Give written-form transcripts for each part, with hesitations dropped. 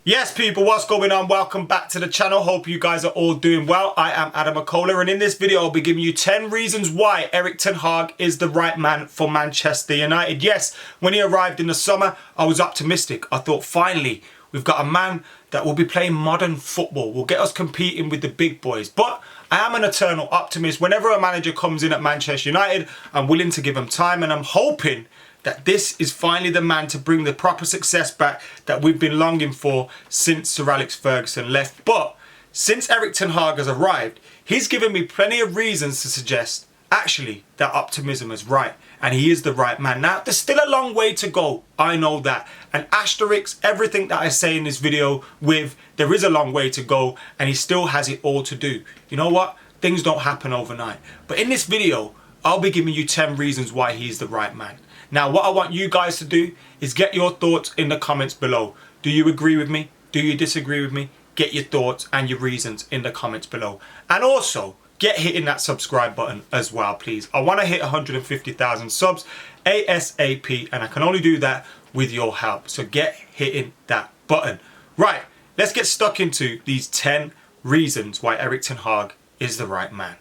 Yes people, what's going on? Welcome back to the channel. Hope you guys are all doing well. I am AdamMcKola, and in this video I'll be giving you 10 reasons why Erik Ten Hag is the right man for Manchester United. Yes, when he arrived in the summer I was optimistic. I thought finally we've got a man that will be playing modern football, will get us competing with the big boys. But I am an eternal optimist. Whenever a manager comes in at Manchester United, I'm willing to give him time, and I'm hoping that this is finally the man to bring the proper success back that we've been longing for since Sir Alex Ferguson left. But since Erik Ten Hag has arrived, he's given me plenty of reasons to suggest actually that optimism is right and he is the right man. Now, there's still a long way to go, I know that. And asterisk everything that I say in this video with there is a long way to go and he still has it all to do. You know what? Things don't happen overnight. But in this video, I'll be giving you 10 reasons why he's the right man. Now, what I want you guys to do is get your thoughts in the comments below. Do you agree with me? Do you disagree with me? Get your thoughts and your reasons in the comments below. And also, get hitting that subscribe button as well, please. I want to hit 150,000 subs ASAP, and I can only do that with your help. So get hitting that button. Right, let's get stuck into these 10 reasons why Erik Ten Hag is the right man.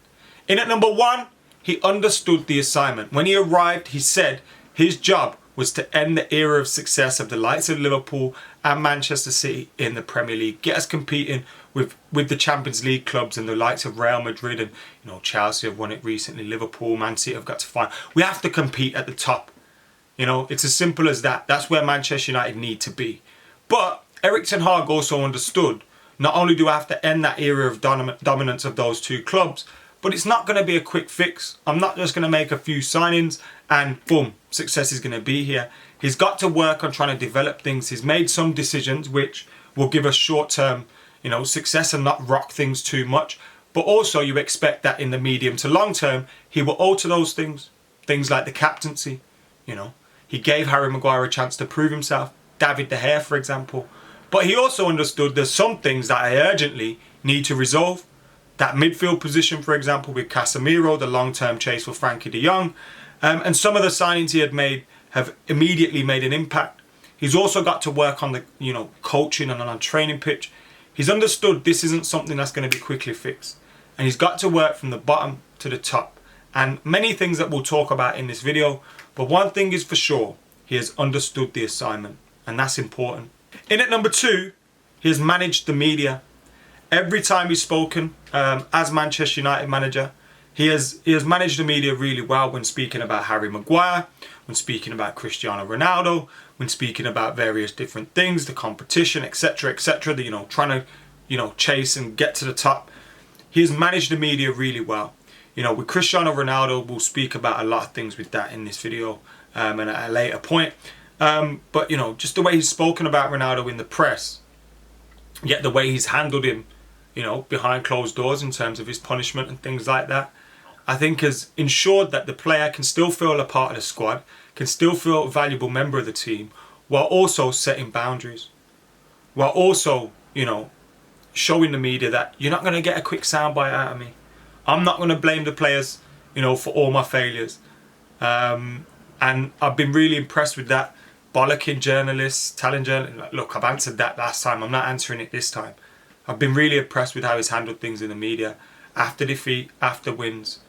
In at number 1, he understood the assignment. When he arrived, he said his job was to end the era of success of the likes of Liverpool and Manchester City in the Premier League. Get us competing with the Champions League clubs and the likes of Real Madrid, and Chelsea have won it recently. Liverpool, Man City have got to find. We have to compete at the top. It's as simple as that. That's where Manchester United need to be. But Erik Ten Hag also understood, not only do I have to end that era of dominance of those two clubs, but it's not going to be a quick fix. I'm not just going to make a few signings and boom, success is going to be here. He's got to work on trying to develop things. He's made some decisions which will give us short-term, success and not rock things too much. But also you expect that in the medium to long term, he will alter those things. Things like the captaincy, He gave Harry Maguire a chance to prove himself. David De Gea, for example. But he also understood there's some things that I urgently need to resolve. That midfield position, for example, with Casemiro, the long-term chase for Frankie de Jong, and some of the signings he had made have immediately made an impact. He's also got to work on the, coaching and on training pitch. He's understood this isn't something that's going to be quickly fixed, and he's got to work from the bottom to the top. And many things that we'll talk about in this video, but one thing is for sure, he has understood the assignment, and that's important. In at number 2, he has managed the media. Every time he's spoken as Manchester United manager, he has managed the media really well when speaking about Harry Maguire, when speaking about Cristiano Ronaldo, when speaking about various different things, the competition, etc., etc. Trying to, chase and get to the top. He has managed the media really well. With Cristiano Ronaldo, we'll speak about a lot of things with that in this video and at a later point. But, just the way he's spoken about Ronaldo in the press, yet the way he's handled him, behind closed doors in terms of his punishment and things like that, I think has ensured that the player can still feel a part of the squad, can still feel a valuable member of the team, while also setting boundaries. While also, showing the media that you're not going to get a quick soundbite out of me. I'm not going to blame the players, for all my failures. And I've been really impressed with that. Bollocking journalists, telling journalists, look, I've answered that last time, I'm not answering it this time. I've been really impressed with how he's handled things in the media. After defeat, after wins,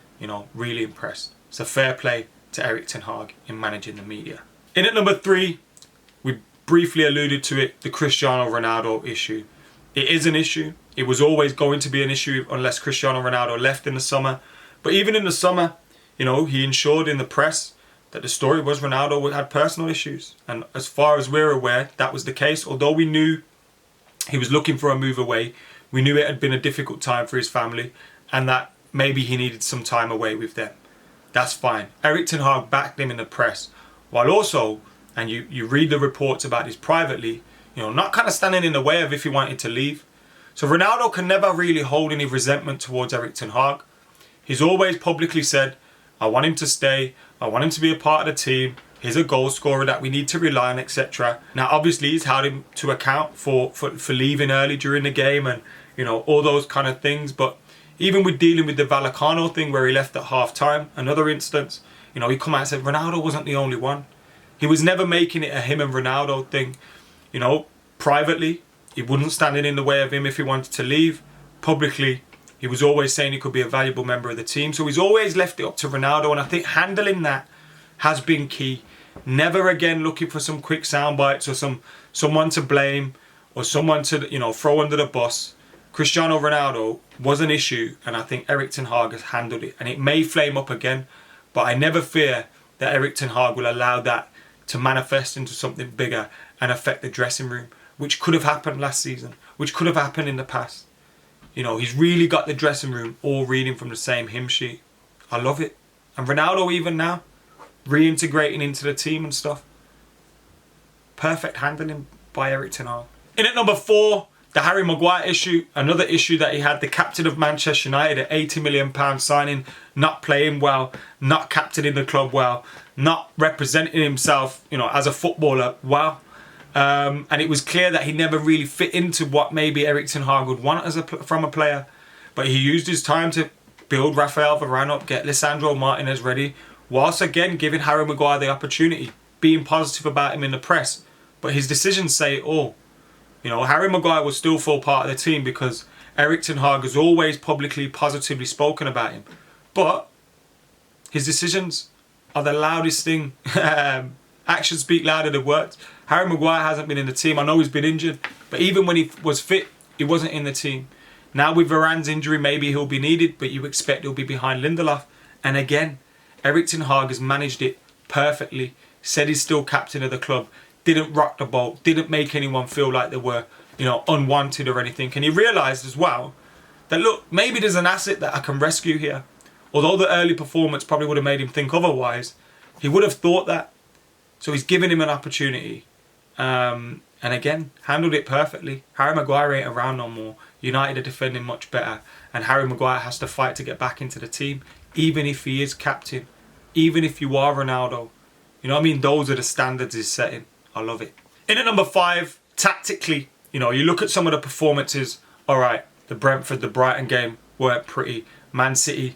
really impressed. So fair play to Erik Ten Hag in managing the media. In at number 3, we briefly alluded to it, the Cristiano Ronaldo issue. It is an issue. It was always going to be an issue unless Cristiano Ronaldo left in the summer. But even in the summer, he ensured in the press that the story was Ronaldo had personal issues. And as far as we're aware, that was the case. Although we knew he was looking for a move away, we knew it had been a difficult time for his family and that maybe he needed some time away with them. That's fine. Erik Ten Hag backed him in the press, while also, and you read the reports about this privately, not kind of standing in the way of if he wanted to leave. So Ronaldo can never really hold any resentment towards Erik Ten Hag. He's always publicly said, I want him to stay, I want him to be a part of the team, he's a goal scorer that we need to rely on, etc. Now obviously he's held him to account for leaving early during the game and all those kind of things. But even with dealing with the Vallecano thing where he left at half time, another instance, he come out and said Ronaldo wasn't the only one. He was never making it a him and Ronaldo thing. Privately, He wasn't standing in the way of him if he wanted to leave. Publicly, he was always saying he could be a valuable member of the team. So he's always left it up to Ronaldo. And I think handling that has been key. Never again looking for some quick sound bites or someone to blame or someone to, you know, throw under the bus. Cristiano Ronaldo was an issue, and I think Erik Ten Hag has handled it. And it may flame up again, but I never fear that Erik Ten Hag will allow that to manifest into something bigger and affect the dressing room, which could have happened last season, which could have happened in the past. You know, he's really got the dressing room all reading from the same hymn sheet. I love it. And Ronaldo even now, reintegrating into the team and stuff. Perfect handling by Erik Ten Hag. In at number 4, the Harry Maguire issue. Another issue that he had, the captain of Manchester United at £80 million signing, not playing well, not captaining the club well, not representing himself, you know, as a footballer well. And it was clear that he never really fit into what maybe Erik Ten Hag would want from a player. But he used his time to build Rafael Varane up, get Lisandro Martinez ready, whilst again giving Harry Maguire the opportunity, being positive about him in the press. But his decisions say it all. You know, Harry Maguire will still fall part of the team because Erik Ten Hag has always publicly, positively spoken about him. But his decisions are the loudest thing. Actions speak louder than words. Harry Maguire hasn't been in the team. I know he's been injured, but even when he was fit, he wasn't in the team. Now with Varane's injury, maybe he'll be needed, but you expect he'll be behind Lindelof. And again, Erik Ten Hag has managed it perfectly. Said he's still captain of the club. Didn't rock the boat. Didn't make anyone feel like they were, you know, unwanted or anything. And he realised as well that, look, maybe there's an asset that I can rescue here. Although the early performance probably would have made him think otherwise, he would have thought that. So he's given him an opportunity. And again, handled it perfectly. Harry Maguire ain't around no more. United are defending much better. And Harry Maguire has to fight to get back into the team, even if he is captain. Even if you are Ronaldo. You know what I mean? Those are the standards he's setting. I love it. In at number 5, tactically, you know, you look at some of the performances. All right, the Brentford, the Brighton game weren't pretty. Man City,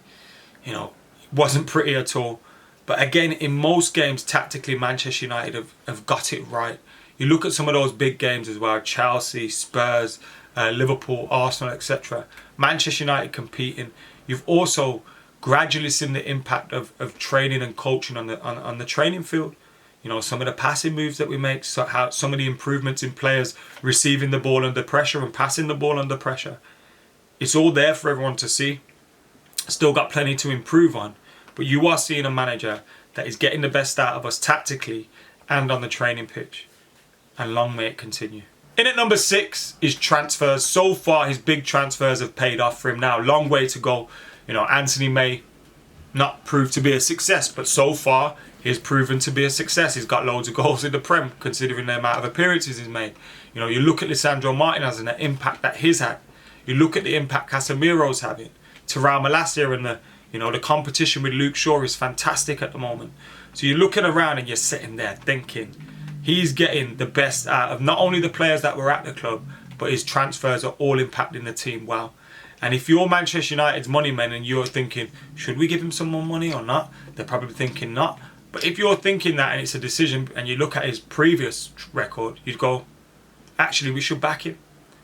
you know, wasn't pretty at all. But again, in most games, tactically, Manchester United have got it right. You look at some of those big games as well. Chelsea, Spurs, Liverpool, Arsenal, etc. Manchester United competing. You've also gradually seen the impact of training and coaching on the training field. You know, some of the passing moves that we make, so how some of the improvements in players receiving the ball under pressure and passing the ball under pressure. It's all there for everyone to see. Still got plenty to improve on. But you are seeing a manager that is getting the best out of us tactically and on the training pitch. And long may it continue. In at number 6 is transfers. So far, his big transfers have paid off for him now. Long way to go. You know, Anthony may not prove to be a success, but so far, he's proven to be a success. He's got loads of goals in the Prem, considering the amount of appearances he's made. You know, you look at Lisandro Martinez and the impact that he's had. You look at the impact Casemiro's having. Terrell Malacia and the competition with Luke Shaw is fantastic at the moment. So you're looking around and you're sitting there thinking, he's getting the best out of not only the players that were at the club, but his transfers are all impacting the team well. And if you're Manchester United's money men and you're thinking, should we give him some more money or not? They're probably thinking not. But if you're thinking that and it's a decision and you look at his previous record, you'd go, actually, we should back him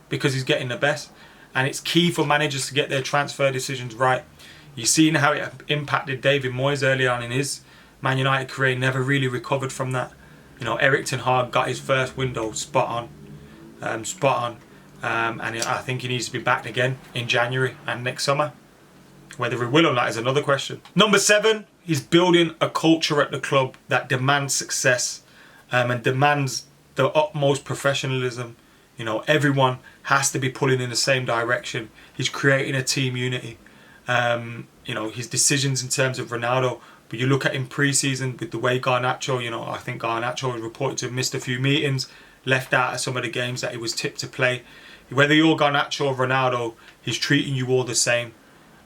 because he's getting the best. And it's key for managers to get their transfer decisions right. You've seen how it impacted David Moyes early on in his Man United career, never really recovered from that. You know, Erik Ten Hag got his first window spot on. And I think he needs to be backed again in January and next summer. Whether he will or not is another question. Number 7, he's building a culture at the club that demands success and demands the utmost professionalism. You know, everyone has to be pulling in the same direction. He's creating a team unity. You know, his decisions in terms of Ronaldo. But you look at him pre-season with the way Garnacho, you know, I think Garnacho was reported to have missed a few meetings, left out of some of the games that he was tipped to play. Whether you're Garnacho or Ronaldo, he's treating you all the same.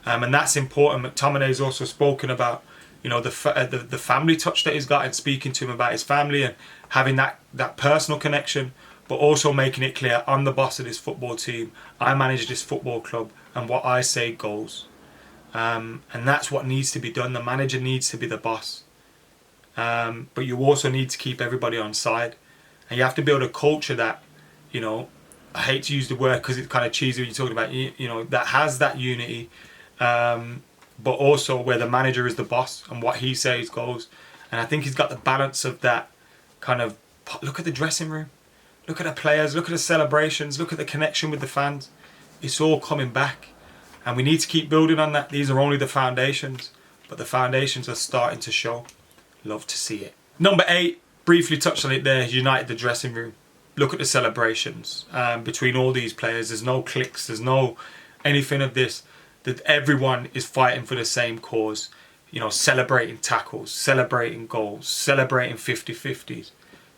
And that's important. McTominay's also spoken about, you know, the family touch that he's got and speaking to him about his family and having that personal connection, but also making it clear, I'm the boss of this football team. I manage this football club and what I say goes. And that's what needs to be done. The manager needs to be the boss. But you also need to keep everybody on side. And you have to build a culture that, you know, I hate to use the word because it's kind of cheesy when you're talking about, you know, that has that unity, but also where the manager is the boss and what he says goes. And I think he's got the balance of that kind of, look at the dressing room, look at the players, look at the celebrations, look at the connection with the fans. It's all coming back. And we need to keep building on that. These are only the foundations, but the foundations are starting to show. Love to see it. Number 8, briefly touched on it there, United the dressing room. Look at the celebrations between all these players. There's no cliques, there's no anything of this. That everyone is fighting for the same cause. You know, celebrating tackles, celebrating goals, celebrating 50-50s,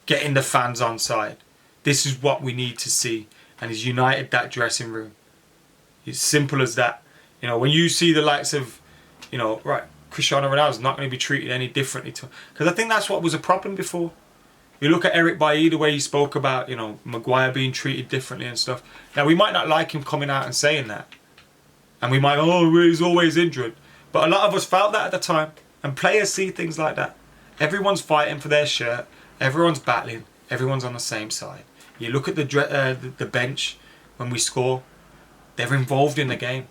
getting the fans on side. This is what we need to see, and he's united that dressing room. It's simple as that. You know, when you see the likes of, you know, right, Cristiano Ronaldo's not going to be treated any differently, because I think that's what was a problem before. You look at Eric Bailly, the way he spoke about, you know, Maguire being treated differently and stuff. Now, we might not like him coming out and saying that. And we might, oh, he's always injured. But a lot of us felt that at the time. And players see things like that. Everyone's fighting for their shirt. Everyone's battling. Everyone's on the same side. You look at the bench when we score. They're involved in the game.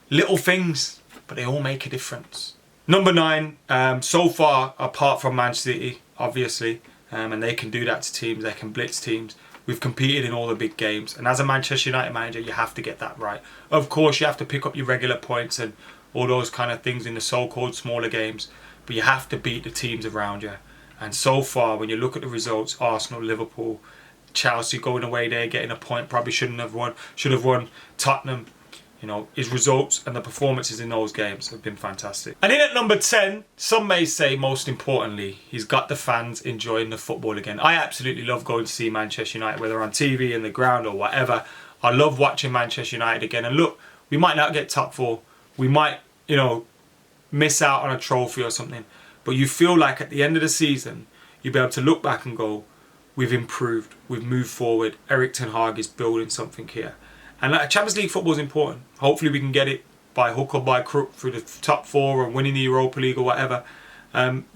Little things, but they all make a difference. Number 9, so far, apart from Man City, obviously, and they can do that to teams, they can blitz teams. We've competed in all the big games, and as a Manchester United manager, you have to get that right. Of course, you have to pick up your regular points and all those kind of things in the so-called smaller games, but you have to beat the teams around you. And so far, when you look at the results, Arsenal, Liverpool, Chelsea going away there, getting a point, probably shouldn't have won, should have won. Tottenham, you know, his results and the performances in those games have been fantastic. And in at number 10, some may say most importantly, he's got the fans enjoying the football again. I absolutely love going to see Manchester United, whether on TV, in the ground or whatever. I love watching Manchester United again. And look, we might not get top 4. We might, you know, miss out on a trophy or something. But you feel like at the end of the season, you'll be able to look back and go, we've improved, we've moved forward. Erik Ten Hag is building something here. And like, Champions League football is important. Hopefully we can get it by hook or by crook through the top 4 or winning the Europa League or whatever.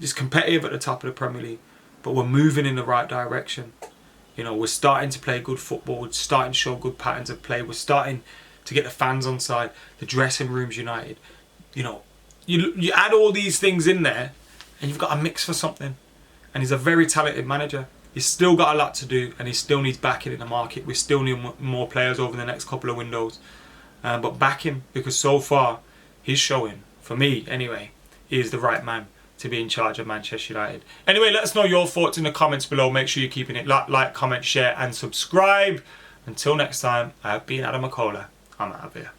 It's competitive at the top of the Premier League. But we're moving in the right direction. You know, we're starting to play good football. We're starting to show good patterns of play. We're starting to get the fans on side. The dressing room's united. You know, you add all these things in there and you've got a mix for something. And he's a very talented manager. He's still got a lot to do, and he still needs backing in the market. We still need more players over the next couple of windows. But back him, because so far, he's showing, for me anyway, he is the right man to be in charge of Manchester United. Anyway, let us know your thoughts in the comments below. Make sure you're keeping it like, comment, share, and subscribe. Until next time, I have been AdamMcKola. I'm out of here.